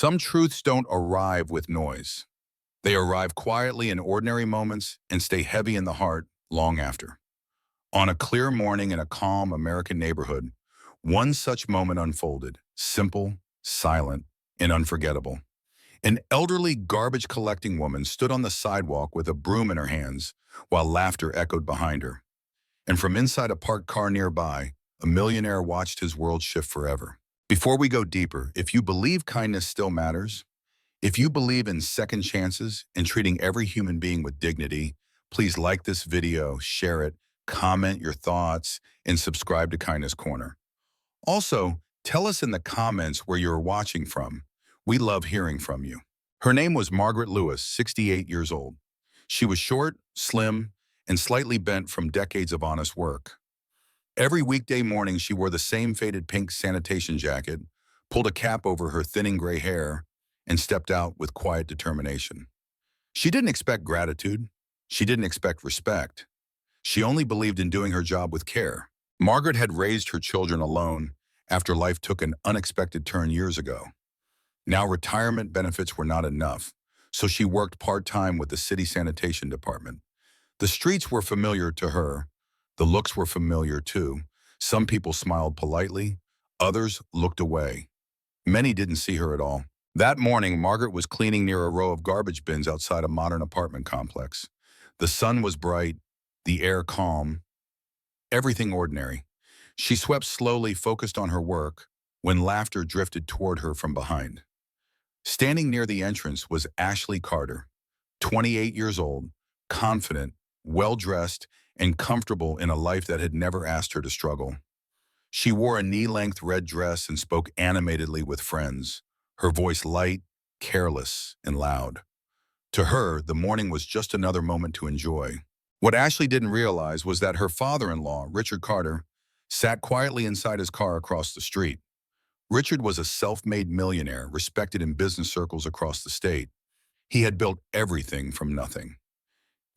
Some truths don't arrive with noise. They arrive quietly in ordinary moments and stay heavy in the heart long after. On a clear morning in a calm American neighborhood, one such moment unfolded, simple, silent, and unforgettable. An elderly garbage-collecting woman stood on the sidewalk with a broom in her hands while laughter echoed behind her. And from inside a parked car nearby, a millionaire watched his world shift forever. Before we go deeper, if you believe kindness still matters, if you believe in second chances and treating every human being with dignity, please like this video, share it, comment your thoughts, and subscribe to Kindness Corner. Also, tell us in the comments where you're watching from. We love hearing from you. Her name was Margaret Lewis, 68 years old. She was short, slim, and slightly bent from decades of honest work. Every weekday morning, she wore the same faded pink sanitation jacket, pulled a cap over her thinning gray hair, and stepped out with quiet determination. She didn't expect gratitude. She didn't expect respect. She only believed in doing her job with care. Margaret had raised her children alone after life took an unexpected turn years ago. Now retirement benefits were not enough, so she worked part-time with the city sanitation department. The streets were familiar to her. The looks were familiar too. Some people smiled politely. Others looked away. Many didn't see her at all. That morning, Margaret was cleaning near a row of garbage bins outside a modern apartment complex. The sun was bright, the air calm, everything ordinary. She swept slowly, focused on her work, when laughter drifted toward her from behind. Standing near the entrance was Ashley Carter, 28 years old, confident, well-dressed, and comfortable in a life that had never asked her to struggle. She wore a knee-length red dress and spoke animatedly with friends, her voice light, careless, and loud. To her, the morning was just another moment to enjoy. What Ashley didn't realize was that her father-in-law, Richard Carter, sat quietly inside his car across the street. Richard was a self-made millionaire, respected in business circles across the state. He had built everything from nothing.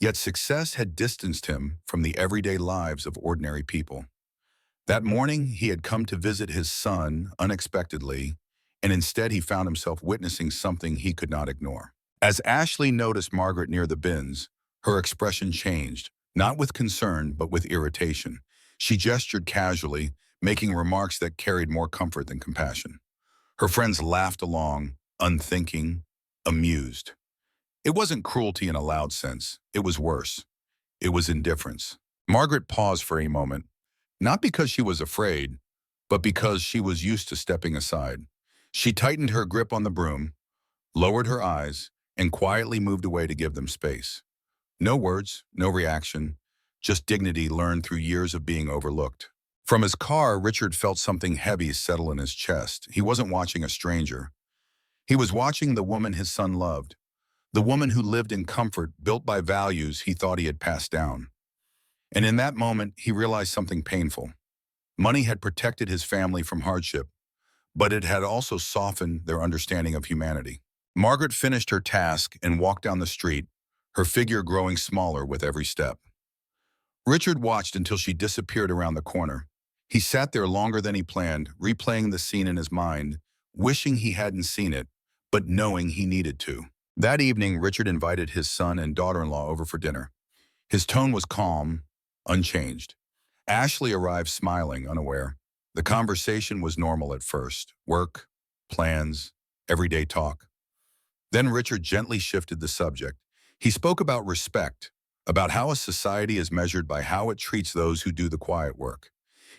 Yet success had distanced him from the everyday lives of ordinary people. That morning, he had come to visit his son unexpectedly, and instead he found himself witnessing something he could not ignore. As Ashley noticed Margaret near the bins, her expression changed, not with concern, but with irritation. She gestured casually, making remarks that carried more comfort than compassion. Her friends laughed along, unthinking, amused. It wasn't cruelty in a loud sense. It was worse. It was indifference. Margaret paused for a moment, not because she was afraid, but because she was used to stepping aside. She tightened her grip on the broom, lowered her eyes, and quietly moved away to give them space. No words, no reaction, just dignity learned through years of being overlooked. From his car, Richard felt something heavy settle in his chest. He wasn't watching a stranger. He was watching the woman his son loved, the woman who lived in comfort built by values he thought he had passed down. And in that moment, he realized something painful. Money had protected his family from hardship, but it had also softened their understanding of humanity. Margaret finished her task and walked down the street, her figure growing smaller with every step. Richard watched until she disappeared around the corner. He sat there longer than he planned, replaying the scene in his mind, wishing he hadn't seen it, but knowing he needed to. That evening, Richard invited his son and daughter-in-law over for dinner. His tone was calm, unchanged. Ashley arrived smiling, unaware. The conversation was normal at first. Work, plans, everyday talk. Then Richard gently shifted the subject. He spoke about respect, about how a society is measured by how it treats those who do the quiet work.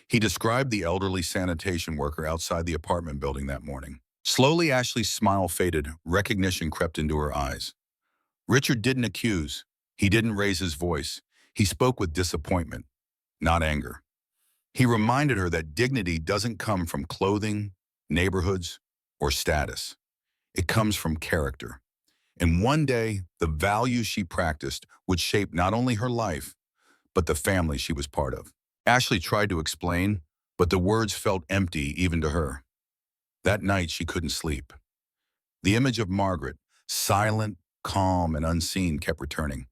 He described the elderly sanitation worker outside the apartment building that morning. Slowly, Ashley's smile faded. Recognition crept into her eyes. Richard didn't accuse. He didn't raise his voice. He spoke with disappointment, not anger. He reminded her that dignity doesn't come from clothing, neighborhoods, or status. It comes from character. And one day, the values she practiced would shape not only her life, but the family she was part of. Ashley tried to explain, but the words felt empty even to her. That night, she couldn't sleep. The image of Margaret, silent, calm, and unseen, kept returning.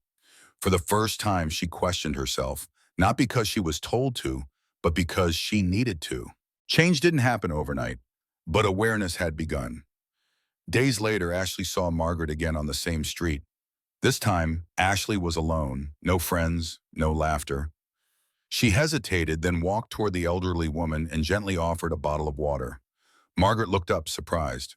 For the first time, she questioned herself, not because she was told to, but because she needed to. Change didn't happen overnight, but awareness had begun. Days later, Ashley saw Margaret again on the same street. This time, Ashley was alone, no friends, no laughter. She hesitated, then walked toward the elderly woman and gently offered a bottle of water. Margaret looked up, surprised.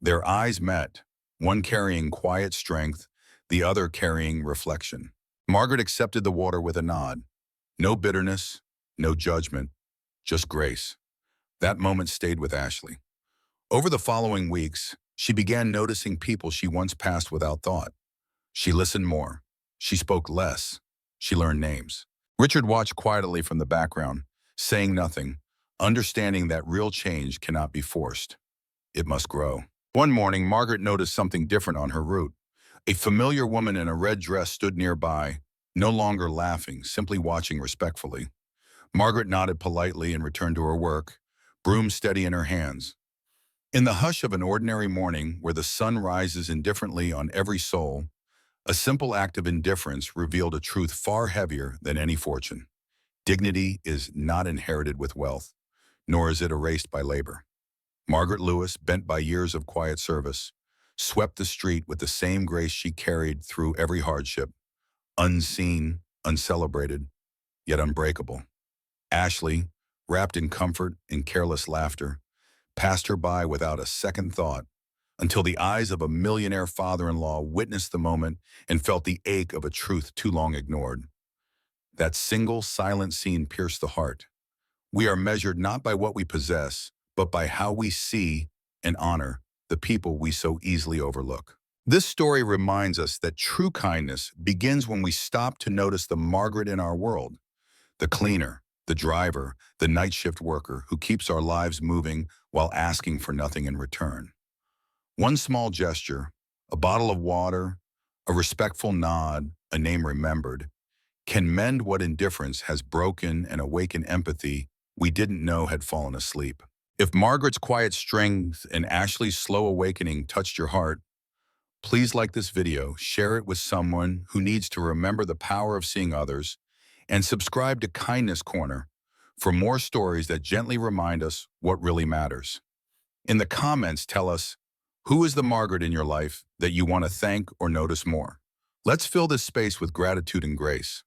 Their eyes met, one carrying quiet strength, the other carrying reflection. Margaret accepted the water with a nod. No bitterness, no judgment, just grace. That moment stayed with Ashley. Over the following weeks, she began noticing people she once passed without thought. She listened more. She spoke less. She learned names. Richard watched quietly from the background, saying nothing, understanding that real change cannot be forced. It must grow. One morning, Margaret noticed something different on her route. A familiar woman in a red dress stood nearby, no longer laughing, simply watching respectfully. Margaret nodded politely and returned to her work, broom steady in her hands. In the hush of an ordinary morning where the sun rises indifferently on every soul, a simple act of indifference revealed a truth far heavier than any fortune. Dignity is not inherited with wealth, nor is it erased by labor. Margaret Lewis, bent by years of quiet service, swept the street with the same grace she carried through every hardship, unseen, uncelebrated, yet unbreakable. Ashley, wrapped in comfort and careless laughter, passed her by without a second thought until the eyes of a millionaire father-in-law witnessed the moment and felt the ache of a truth too long ignored. That single silent scene pierced the heart. We are measured not by what we possess, but by how we see and honor the people we so easily overlook. This story reminds us that true kindness begins when we stop to notice the Margaret in our world, the cleaner, the driver, the night shift worker who keeps our lives moving while asking for nothing in return. One small gesture, a bottle of water, a respectful nod, a name remembered, can mend what indifference has broken and awaken empathy we didn't know had fallen asleep. If Margaret's quiet strength and Ashley's slow awakening touched your heart, please like this video, share it with someone who needs to remember the power of seeing others, and subscribe to Kindness Corner for more stories that gently remind us what really matters. In the comments, tell us, who is the Margaret in your life that you want to thank or notice more? Let's fill this space with gratitude and grace.